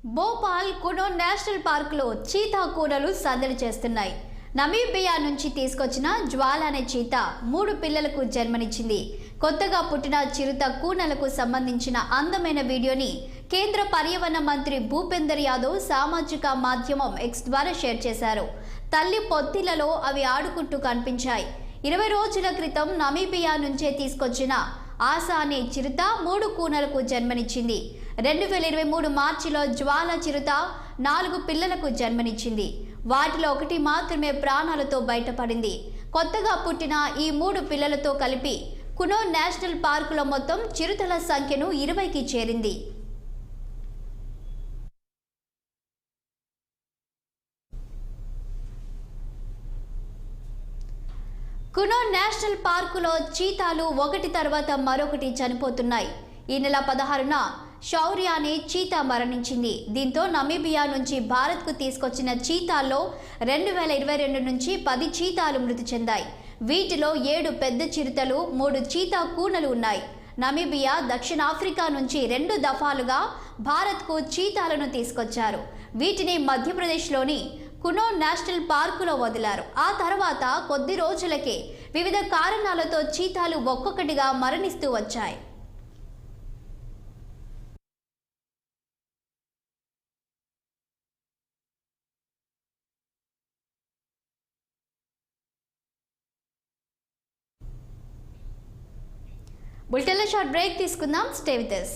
Bhopal Kuno national పార్కులో cheetah కూనలు సందడి చేస్తున్నాయి. నమీబియా నుంచి తీసుకొచ్చిన జ్వాల అనే చీతా 3 పిల్లలకు జన్మనిచ్చింది. కొత్తగా పుట్టిన చిరుత కూనలకు సంబంధించిన అందమైన వీడియోని కేంద్ర పర్యావరణ మంత్రి భూపేందర్ యాదవ్ సామాజిక మాధ్యమం ఎక్స్ ద్వారా షేర్ చేశారు. తల్లి పొత్తిళ్లలో అవి ఆడుకుంటూ కనిపించాయి. 20 రోజుల క్రితం నమీబియా నుంచే తీసుకొచ్చిన ఆశా అనే చిరుత 3 కూనలకు జన్మనిచ్చింది. 2023 మార్చిలో జ్వాల చిరుత 4 పిల్లలకు జన్మనిచ్చింది. వాటిలో ఒకటి మాత్రమే ప్రాణాలతో బయటపడింది. కొత్తగా పుట్టిన ఈ 3 పిల్లలతో కలిపి కునో నేషనల్ పార్కులో మొత్తం చిరుతల సంఖ్యను 20కి చేరింది. కునో నేషనల్ పార్కులో చీతాలు ఒకటి తర్వాత మరొకటి చనిపోతున్నాయి. ఈ నెల 16న శౌర్య అనే చీతా మరణించింది. దీంతో నమీబియా నుంచి భారత్కు తీసుకొచ్చిన చీతాల్లో 2022 నుంచి 10 చీతాలు మృతి చెందాయి. వీటిలో 7 పెద్ద చిరుతలు, 3 చీతా కూనలు ఉన్నాయి. నమీబియా, దక్షిణాఫ్రికా నుంచి 2 దఫాలుగా భారత్కు చీతాలను తీసుకొచ్చారు. వీటిని మధ్యప్రదేశ్లోని కునో నేషనల్ పార్కులో వదిలారు. ఆ తర్వాత కొద్ది రోజులకే వివిధ కారణాలతో చీతాలు ఒక్కొక్కటిగా మరణిస్తూ వచ్చాయి. బులెటిన్లో షార్ట్ బ్రేక్ తీసుకుందాం. Stay with us.